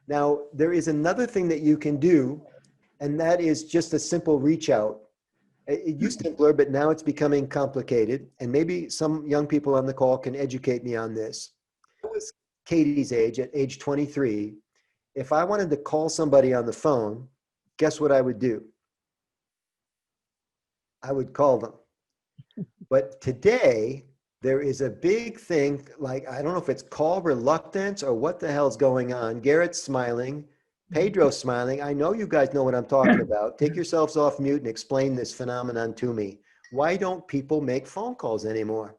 Now, there is another thing that you can do, and that is just a simple reach out. It used to be simpler, but now it's becoming complicated. And maybe some young people on the call can educate me on this. I was Katie's age, at age 23. If I wanted to call somebody on the phone, guess what I would do? I would call them. But today, there is a big thing, like, I don't know if it's call reluctance or what the hell's going on. Garrett's smiling. Pedro's smiling. I know you guys know what I'm talking about. Take yourselves off mute and explain this phenomenon to me. Why don't people make phone calls anymore?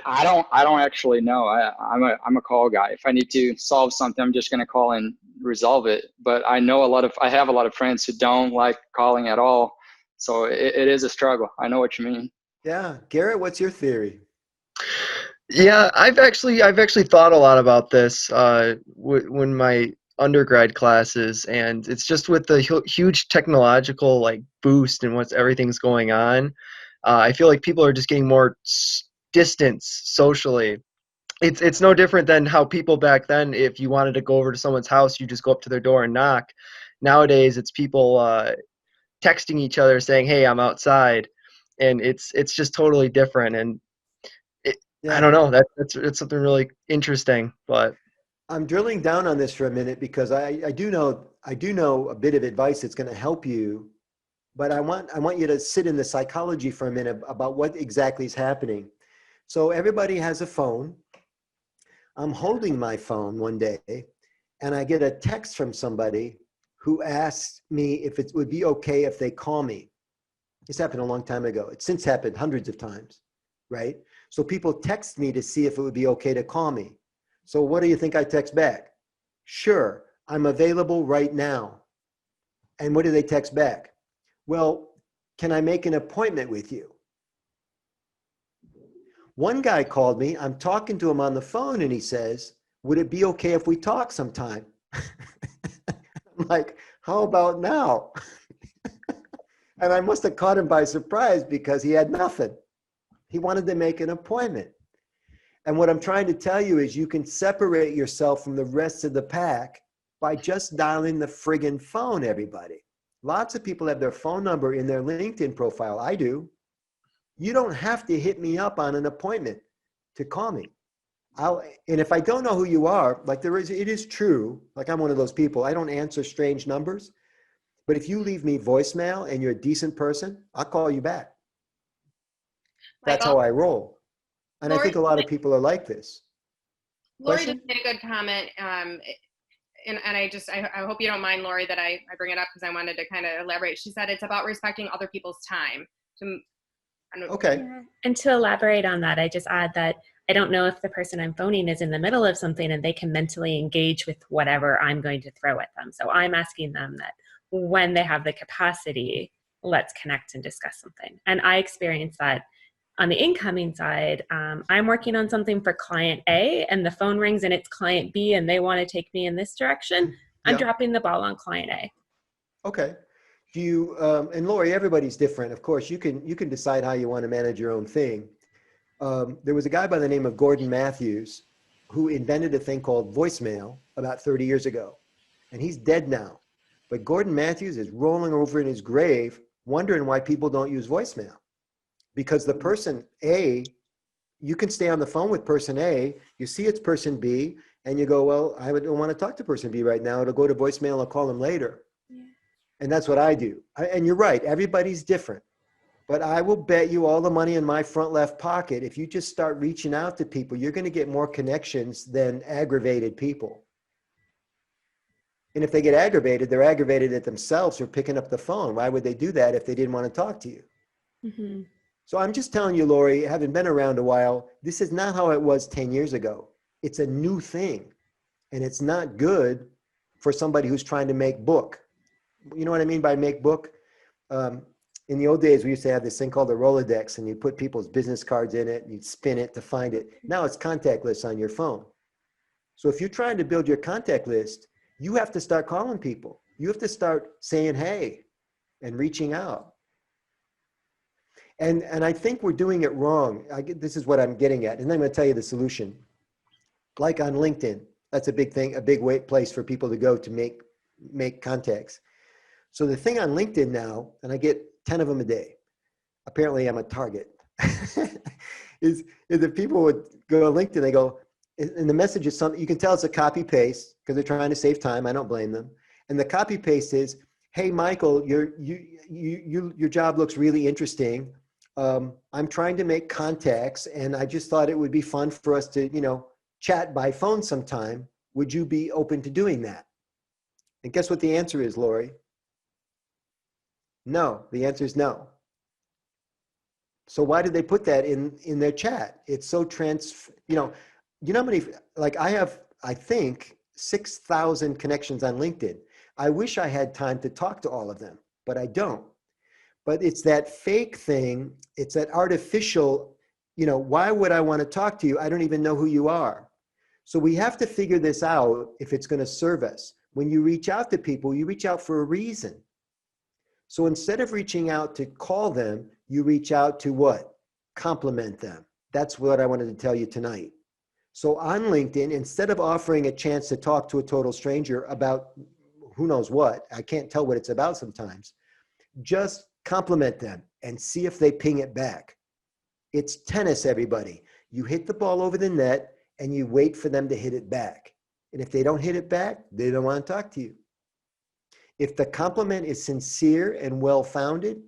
I don't actually know. I'm a call guy. If I need to solve something, I'm just going to call and resolve it. But I have a lot of friends who don't like calling at all. So it is a struggle. I know what you mean. Yeah. Garrett, what's your theory? Yeah, I've actually thought a lot about this when my undergrad classes, and it's just with the huge technological like boost and everything's going on. I feel like people are just getting more distance socially. It's no different than how people back then, if you wanted to go over to someone's house, you just go up to their door and knock. Nowadays, it's people texting each other saying, "Hey, I'm outside," and it's just totally different. And Yeah. I don't know. It's something really interesting, but I'm drilling down on this for a minute because I do know a bit of advice that's going to help you, but I want you to sit in the psychology for a minute about what exactly is happening. So everybody has a phone. I'm holding my phone one day and I get a text from somebody who asked me if it would be okay if they call me. This happened a long time ago. It's since happened hundreds of times, right? So people text me to see if it would be okay to call me. So what do you think I text back? Sure, I'm available right now. And what do they text back? Well, can I make an appointment with you? One guy called me, I'm talking to him on the phone and he says, would it be okay if we talk sometime? I'm like, how about now? And I must have caught him by surprise because he had nothing. He wanted to make an appointment. And what I'm trying to tell you is you can separate yourself from the rest of the pack by just dialing the friggin' phone, everybody. Lots of people have their phone number in their LinkedIn profile. I do. You don't have to hit me up on an appointment to call me. And if I don't know who you are, like it is true, like I'm one of those people, I don't answer strange numbers. But if you leave me voicemail and you're a decent person, I'll call you back. That's how I roll. And Lori, I think a lot of people are like this. Lori just made a good comment. And I hope you don't mind, Lori, that I bring it up because I wanted to kind of elaborate. She said it's about respecting other people's time. Okay. Yeah. And to elaborate on that, I just add that I don't know if the person I'm phoning is in the middle of something and they can mentally engage with whatever I'm going to throw at them. So I'm asking them that when they have the capacity, let's connect and discuss something. And I experienced that on the incoming side. I'm working on something for client A and the phone rings and it's client B and they want to take me in this direction. I'm dropping the ball on client A. Okay. Do you, and Lori, everybody's different. Of course, you can decide how you want to manage your own thing. There was a guy by the name of Gordon Matthews who invented a thing called voicemail about 30 years ago. And he's dead now. But Gordon Matthews is rolling over in his grave, wondering why people don't use voicemail. Because the person A, you can stay on the phone with person A, you see it's person B, and you go, well, I don't want to talk to person B right now. It'll go to voicemail, I'll call him later. Yeah. And that's what I do. And you're right, everybody's different. But I will bet you all the money in my front left pocket, if you just start reaching out to people, you're going to get more connections than aggravated people. And if they get aggravated, they're aggravated at themselves for picking up the phone. Why would they do that if they didn't want to talk to you? Mm-hmm. So I'm just telling you, Lori, having been around a while, this is not how it was 10 years ago. It's a new thing. And it's not good for somebody who's trying to make book. You know what I mean by make book? In the old days, we used to have this thing called a Rolodex, and you put people's business cards in it, and you'd spin it to find it. Now it's contact lists on your phone. So if you're trying to build your contact list, you have to start calling people. You have to start saying, hey, and reaching out. And I think we're doing it wrong. This is what I'm getting at. And I'm going to tell you the solution. like on LinkedIn. That's a big thing, a big place for people to go to make contacts. So the thing on LinkedIn now, and I get 10 of them a day. Apparently I'm a target. is that people would go to LinkedIn, they go, and the message is something, you can tell it's a copy paste because they're trying to save time. I don't blame them. And the copy paste is, hey, Michael, your job looks really interesting. I'm trying to make contacts and I just thought it would be fun for us to, chat by phone sometime. Would you be open to doing that? And guess what the answer is, Lori? No, the answer is no. So why did they put that in their chat? It's so how many, like I think 6,000 connections on LinkedIn. I wish I had time to talk to all of them, but I don't. But it's that fake thing. It's that artificial, why would I want to talk to you? I don't even know who you are. So we have to figure this out if it's going to serve us. When you reach out to people, you reach out for a reason. So instead of reaching out to call them, you reach out to what? Compliment them. That's what I wanted to tell you tonight. So on LinkedIn, instead of offering a chance to talk to a total stranger about who knows what, I can't tell what it's about sometimes, just compliment them and see if they ping it back. It's tennis, everybody. You hit the ball over the net and you wait for them to hit it back. And if they don't hit it back, they don't want to talk to you. If the compliment is sincere and well-founded,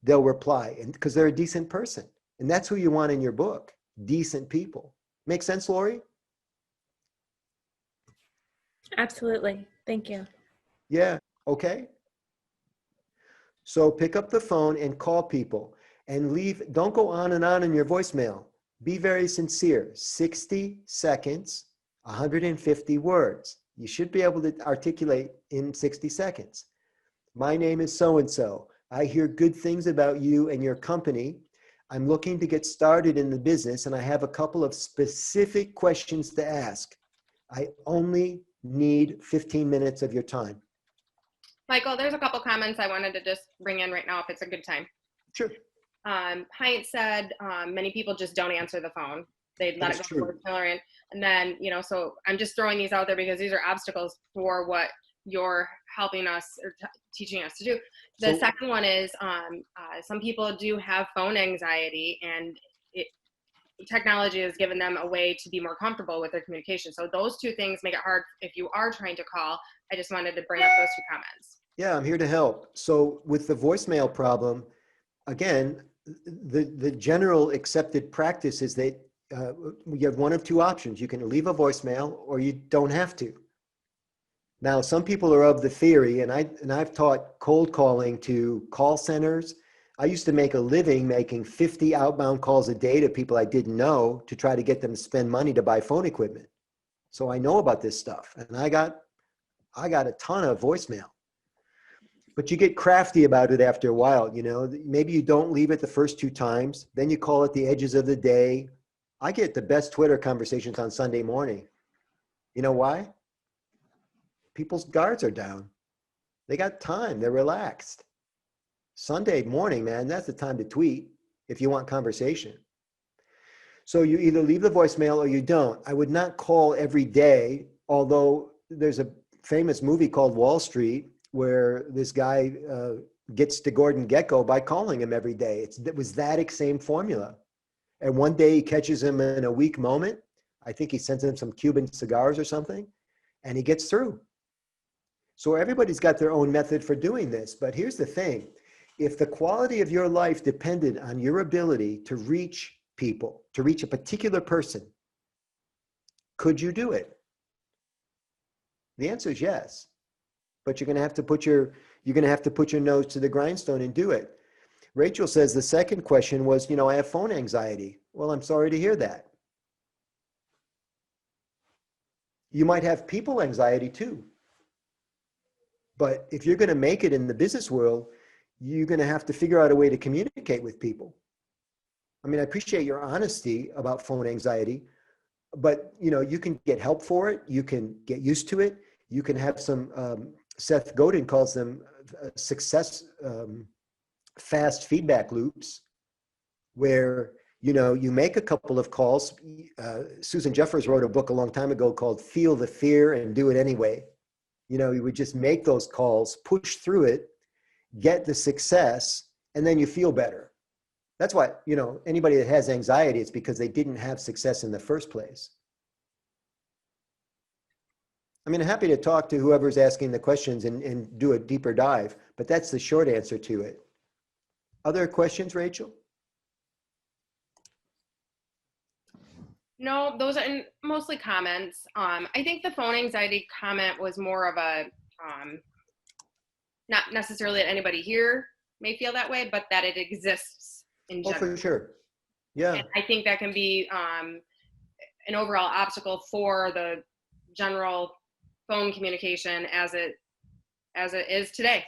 they'll reply, and because they're a decent person. And that's who you want in your book, decent people. Make sense, Lori? Absolutely. Thank you. Yeah, okay. So pick up the phone and call people and don't go on and on in your voicemail. Be very sincere, 60 seconds, 150 words. You should be able to articulate in 60 seconds. My name is so-and-so. I hear good things about you and your company. I'm looking to get started in the business and I have a couple of specific questions to ask. I only need 15 minutes of your time. Michael, there's a couple comments I wanted to just bring in right now if it's a good time. Sure. Hyatt said many people just don't answer the phone. They'd let it go for and then, so I'm just throwing these out there because these are obstacles for what you're helping us or teaching us to do. The second one is some people do have phone anxiety and technology has given them a way to be more comfortable with their communication. So those two things make it hard if you are trying to call. I just wanted to bring up those two comments. Yeah, I'm here to help. So with the voicemail problem, again, the general accepted practice is that you have one of two options. You can leave a voicemail or you don't have to. Now, some people are of the theory, and I've taught cold calling to call centers. I used to make a living making 50 outbound calls a day to people I didn't know to try to get them to spend money to buy phone equipment. So I know about this stuff, and I got a ton of voicemail. But you get crafty about it after a while, Maybe you don't leave it the first 2 times, then you call it the edges of the day. I get the best Twitter conversations on Sunday morning. You know why? People's guards are down. They got time. They're relaxed. Sunday morning, man, that's the time to tweet if you want conversation. So you either leave the voicemail or you don't. I would not call every day, although there's a famous movie called Wall Street where this guy gets to Gordon Gekko by calling him every day. It was that same formula. And one day he catches him in a weak moment. I think he sends him some Cuban cigars or something, and he gets through. So everybody's got their own method for doing this. But here's the thing. If the quality of your life depended on your ability to reach people, to reach a particular person, could you do it? The answer is yes. But you're going to have to put your nose to the grindstone and do it. Rachel says the second question was, I have phone anxiety. Well, I'm sorry to hear that. You might have people anxiety too. But if you're going to make it in the business world, you're going to have to figure out a way to communicate with people. I mean, I appreciate your honesty about phone anxiety, but you can get help for it. You can get used to it. You can have some, Seth Godin calls them success, fast feedback loops, where You know, you make a couple of calls. Susan Jeffers wrote a book a long time ago called Feel the Fear and Do It Anyway. You know, you would just make those calls, push through it, get the success, and then you feel better. That's why, you know, anybody that has anxiety, it's because they didn't have success in the first place. I mean, I'm happy to talk to whoever's asking the questions and do a deeper dive, but that's the short answer to it. Other questions, Rachel? No, those are mostly comments. I think the phone anxiety comment was more of a, not necessarily that anybody here may feel that way, but that it exists in general. Oh, for sure. Yeah. And I think that can be an overall obstacle for the general phone communication as it is today.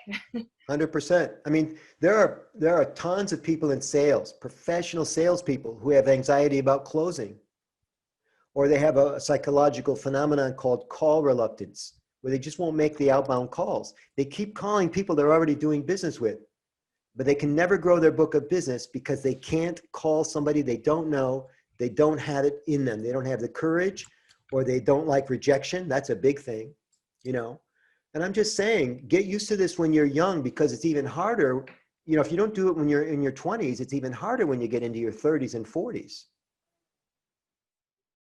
100%. I mean, there are tons of people in sales, professional salespeople, who have anxiety about closing. Or they have a psychological phenomenon called call reluctance, where they just won't make the outbound calls. They keep calling people they're already doing business with, but they can never grow their book of business because they can't call somebody they don't know. They don't have it in them. They don't have the courage, or they don't like rejection. That's a big thing, you know. And I'm just saying, get used to this when you're young, because it's even harder. You know, if you don't do it when you're in your 20s, it's even harder when you get into your 30s and 40s.